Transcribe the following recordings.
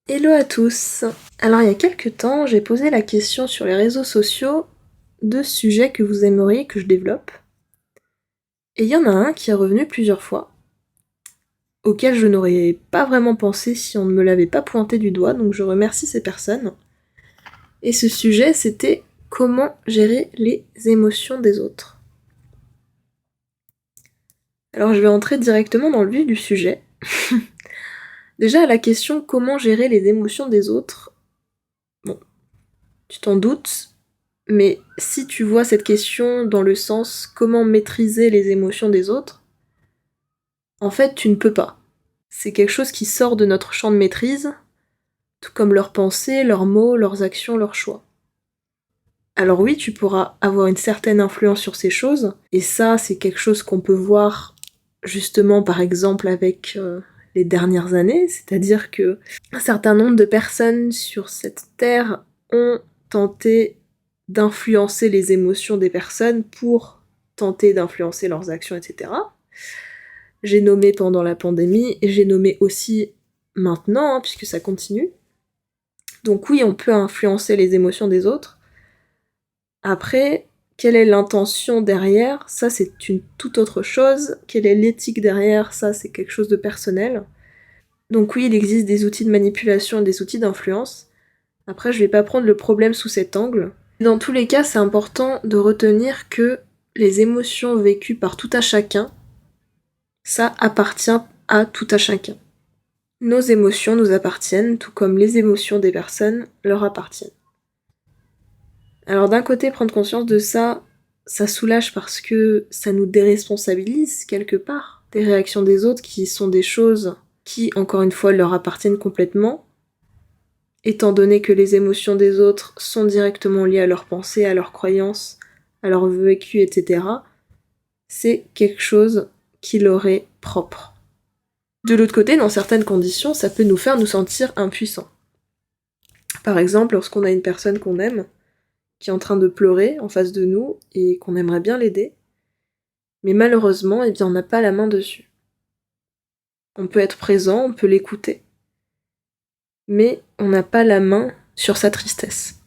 Hello à tous. Alors il y a quelques temps, j'ai posé la question sur les réseaux sociaux de sujets que vous aimeriez que je développe. Et il y en a un qui est revenu plusieurs fois, auquel je n'aurais pas vraiment pensé si on ne me l'avait pas pointé du doigt, donc je remercie ces personnes. Et ce sujet, c'était comment gérer les émotions des autres. Alors je vais entrer directement dans le vif du sujet. Déjà à la question comment gérer les émotions des autres, bon, tu t'en doutes, mais si tu vois cette question dans le sens comment maîtriser les émotions des autres, en fait tu ne peux pas. C'est quelque chose qui sort de notre champ de maîtrise, tout comme leurs pensées, leurs mots, leurs actions, leurs choix. Alors oui, tu pourras avoir une certaine influence sur ces choses, et ça c'est quelque chose qu'on peut voir justement par exemple avec les dernières années, c'est-à-dire que un certain nombre de personnes sur cette terre ont tenté d'influencer les émotions des personnes pour tenter d'influencer leurs actions, etc. J'ai nommé pendant la pandémie, et j'ai nommé aussi maintenant, puisque ça continue. Donc oui, on peut influencer les émotions des autres. Après, quelle est l'intention derrière? Ça, c'est une toute autre chose. Quelle est l'éthique derrière? Ça, c'est quelque chose de personnel. Donc oui, il existe des outils de manipulation et des outils d'influence. Après, je vais pas prendre le problème sous cet angle. Dans tous les cas, c'est important de retenir que les émotions vécues par tout un chacun, ça appartient à tout un chacun. Nos émotions nous appartiennent, tout comme les émotions des personnes leur appartiennent. Alors d'un côté, prendre conscience de ça, ça soulage parce que ça nous déresponsabilise quelque part des réactions des autres qui sont des choses qui, encore une fois, leur appartiennent complètement, étant donné que les émotions des autres sont directement liées à leurs pensées, à leurs croyances, à leur vécu, etc. C'est quelque chose qui leur est propre. De l'autre côté, dans certaines conditions, ça peut nous faire nous sentir impuissants. Par exemple, lorsqu'on a une personne qu'on aime, qui est en train de pleurer en face de nous, et qu'on aimerait bien l'aider, mais malheureusement, eh bien, on n'a pas la main dessus. On peut être présent, on peut l'écouter, mais on n'a pas la main sur sa tristesse.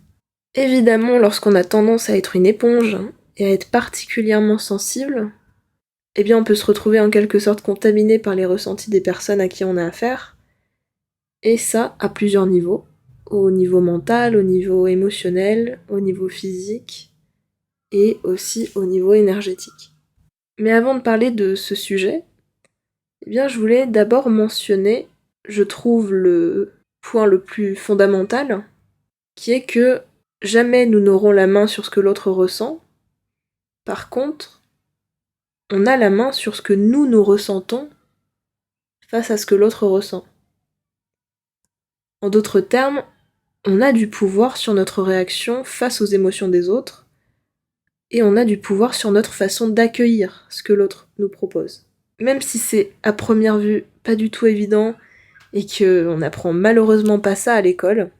Évidemment, lorsqu'on a tendance à être une éponge, et à être particulièrement sensible, eh bien on peut se retrouver en quelque sorte contaminé par les ressentis des personnes à qui on a affaire, et ça à plusieurs niveaux, au niveau mental, au niveau émotionnel, au niveau physique, et aussi au niveau énergétique. Mais avant de parler de ce sujet, eh bien je voulais d'abord mentionner, je trouve le point le plus fondamental, qui est que jamais nous n'aurons la main sur ce que l'autre ressent. Par contre, on a la main sur ce que nous ressentons face à ce que l'autre ressent. En d'autres termes, on a du pouvoir sur notre réaction face aux émotions des autres, et on a du pouvoir sur notre façon d'accueillir ce que l'autre nous propose. Même si c'est à première vue pas du tout évident, et qu'on n'apprend malheureusement pas ça à l'école,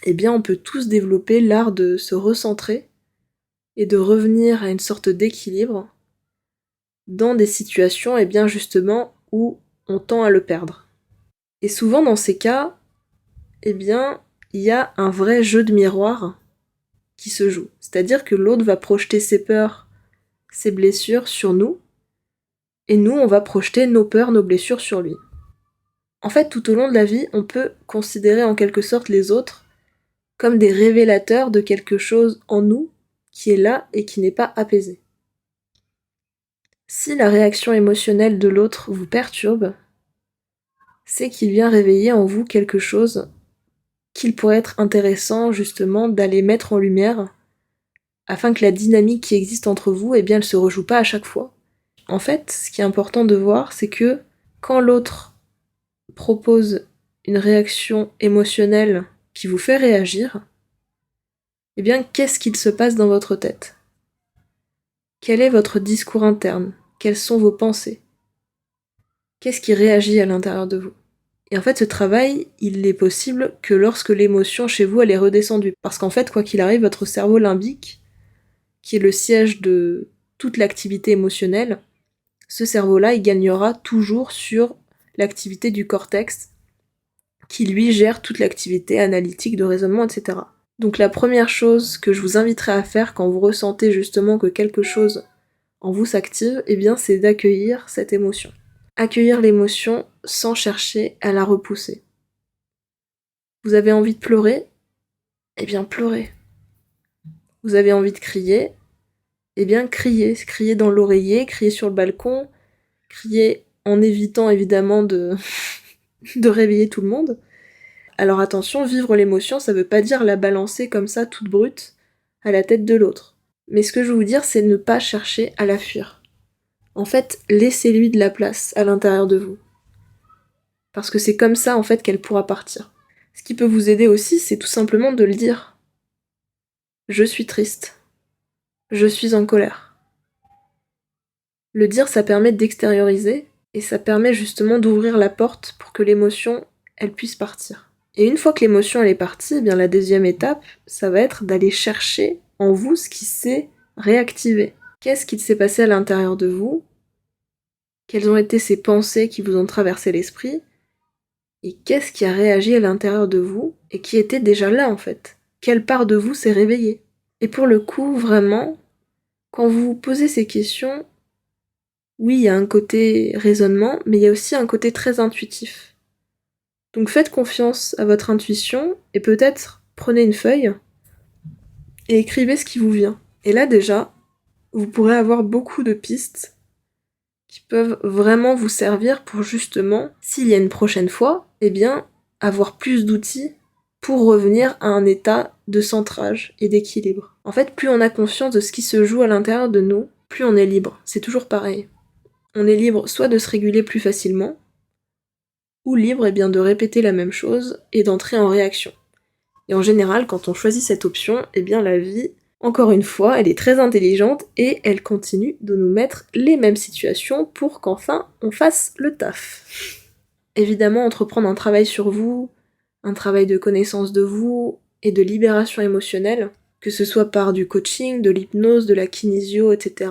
eh bien on peut tous développer l'art de se recentrer et de revenir à une sorte d'équilibre dans des situations, eh bien justement, où on tend à le perdre. Et souvent dans ces cas, eh bien, il y a un vrai jeu de miroir qui se joue. C'est-à-dire que l'autre va projeter ses peurs, ses blessures sur nous, et nous, on va projeter nos peurs, nos blessures sur lui. En fait, tout au long de la vie, on peut considérer en quelque sorte les autres comme des révélateurs de quelque chose en nous qui est là et qui n'est pas apaisé. Si la réaction émotionnelle de l'autre vous perturbe, c'est qu'il vient réveiller en vous quelque chose qu'il pourrait être intéressant justement d'aller mettre en lumière afin que la dynamique qui existe entre vous, eh bien, elle se rejoue pas à chaque fois. En fait, ce qui est important de voir, c'est que quand l'autre propose une réaction émotionnelle qui vous fait réagir, eh bien, qu'est-ce qu'il se passe dans votre tête? Quel est votre discours interne? Quelles sont vos pensées? Qu'est-ce qui réagit à l'intérieur de vous? Et en fait, ce travail, il est possible que lorsque l'émotion chez vous, elle est redescendue. Parce qu'en fait, quoi qu'il arrive, votre cerveau limbique, qui est le siège de toute l'activité émotionnelle, ce cerveau-là, il gagnera toujours sur l'activité du cortex, qui lui gère toute l'activité analytique de raisonnement, etc. Donc la première chose que je vous inviterai à faire quand vous ressentez justement que quelque chose en vous s'active, eh bien c'est d'accueillir cette émotion. Accueillir l'émotion sans chercher à la repousser. Vous avez envie de pleurer? Eh bien pleurez. Vous avez envie de crier? Eh bien criez. Criez dans l'oreiller, criez sur le balcon, criez en évitant évidemment de réveiller tout le monde. Alors attention, vivre l'émotion, ça veut pas dire la balancer comme ça, toute brute, à la tête de l'autre. Mais ce que je veux vous dire, c'est ne pas chercher à la fuir. En fait, laissez-lui de la place à l'intérieur de vous. Parce que c'est comme ça, en fait, qu'elle pourra partir. Ce qui peut vous aider aussi, c'est tout simplement de le dire. Je suis triste. Je suis en colère. Le dire, ça permet d'extérioriser, et ça permet justement d'ouvrir la porte pour que l'émotion, elle puisse partir. Et une fois que l'émotion elle est partie, eh bien la deuxième étape, ça va être d'aller chercher en vous ce qui s'est réactivé. Qu'est-ce qui s'est passé à l'intérieur de vous? Quelles ont été ces pensées qui vous ont traversé l'esprit? Et qu'est-ce qui a réagi à l'intérieur de vous et qui était déjà là en fait? Quelle part de vous s'est réveillée? Et pour le coup, vraiment, quand vous vous posez ces questions, oui, il y a un côté raisonnement, mais il y a aussi un côté très intuitif. Donc faites confiance à votre intuition et peut-être prenez une feuille et écrivez ce qui vous vient. Et là déjà, vous pourrez avoir beaucoup de pistes qui peuvent vraiment vous servir pour justement, s'il y a une prochaine fois, eh bien, avoir plus d'outils pour revenir à un état de centrage et d'équilibre. En fait, plus on a conscience de ce qui se joue à l'intérieur de nous, plus on est libre. C'est toujours pareil. On est libre soit de se réguler plus facilement, ou libre bien, de répéter la même chose et d'entrer en réaction. Et en général, quand on choisit cette option, eh bien la vie, encore une fois, elle est très intelligente et elle continue de nous mettre les mêmes situations pour qu'enfin on fasse le taf. Évidemment, entreprendre un travail sur vous, un travail de connaissance de vous et de libération émotionnelle, que ce soit par du coaching, de l'hypnose, de la kinésio, etc.,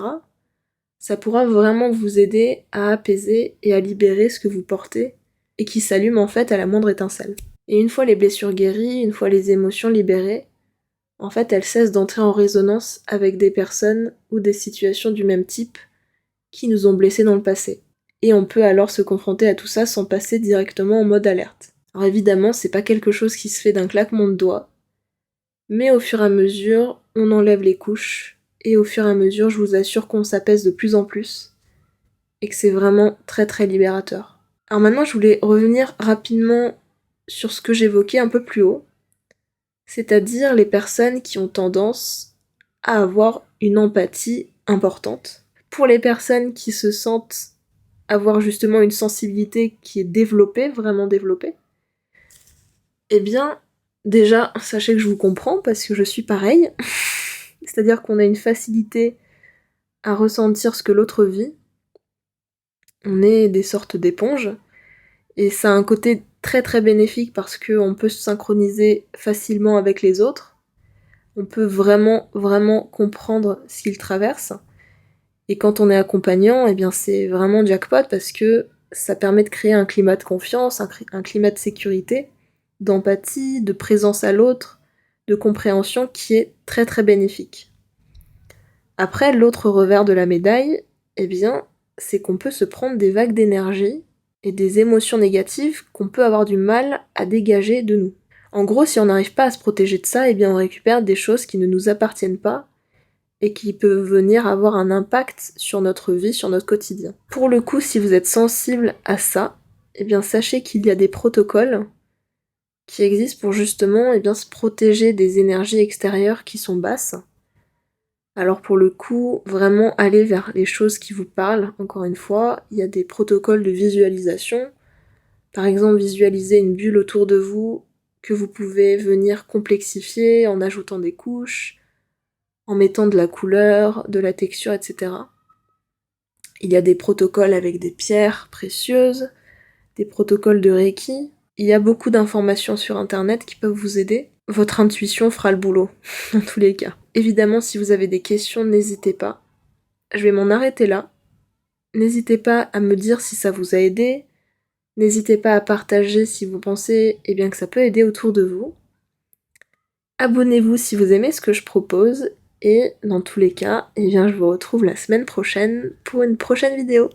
ça pourra vraiment vous aider à apaiser et à libérer ce que vous portez et qui s'allume en fait à la moindre étincelle. Et une fois les blessures guéries, une fois les émotions libérées, en fait elles cessent d'entrer en résonance avec des personnes ou des situations du même type qui nous ont blessés dans le passé. Et on peut alors se confronter à tout ça sans passer directement en mode alerte. Alors évidemment, c'est pas quelque chose qui se fait d'un claquement de doigts, mais au fur et à mesure, on enlève les couches, et au fur et à mesure, je vous assure qu'on s'apaise de plus en plus, et que c'est vraiment très très libérateur. Alors maintenant, je voulais revenir rapidement sur ce que j'évoquais un peu plus haut, c'est-à-dire les personnes qui ont tendance à avoir une empathie importante. Pour les personnes qui se sentent avoir justement une sensibilité qui est développée, vraiment développée, eh bien, déjà, sachez que je vous comprends parce que je suis pareil. C'est-à-dire qu'on a une facilité à ressentir ce que l'autre vit. On est des sortes d'éponges. Et ça a un côté très très bénéfique parce qu'on peut se synchroniser facilement avec les autres. On peut vraiment vraiment comprendre ce qu'ils traversent. Et quand on est accompagnant, eh bien c'est vraiment jackpot parce que ça permet de créer un climat de confiance, un climat de sécurité, d'empathie, de présence à l'autre, de compréhension qui est très très bénéfique. Après, l'autre revers de la médaille, eh bien, c'est qu'on peut se prendre des vagues d'énergie et des émotions négatives qu'on peut avoir du mal à dégager de nous. En gros, si on n'arrive pas à se protéger de ça, eh bien on récupère des choses qui ne nous appartiennent pas et qui peuvent venir avoir un impact sur notre vie, sur notre quotidien. Pour le coup, si vous êtes sensible à ça, eh bien sachez qu'il y a des protocoles qui existent pour justement se protéger des énergies extérieures qui sont basses. Alors pour le coup, vraiment aller vers les choses qui vous parlent, encore une fois, il y a des protocoles de visualisation. Par exemple, visualiser une bulle autour de vous que vous pouvez venir complexifier en ajoutant des couches, en mettant de la couleur, de la texture, etc. Il y a des protocoles avec des pierres précieuses, des protocoles de Reiki. Il y a beaucoup d'informations sur internet qui peuvent vous aider. Votre intuition fera le boulot, dans tous les cas. Évidemment, si vous avez des questions, n'hésitez pas. Je vais m'en arrêter là. N'hésitez pas à me dire si ça vous a aidé, N'hésitez pas à partager si vous pensez bien, que ça peut aider autour de vous. Abonnez-vous si vous aimez ce que je propose, et dans tous les cas, je vous retrouve la semaine prochaine pour une prochaine vidéo.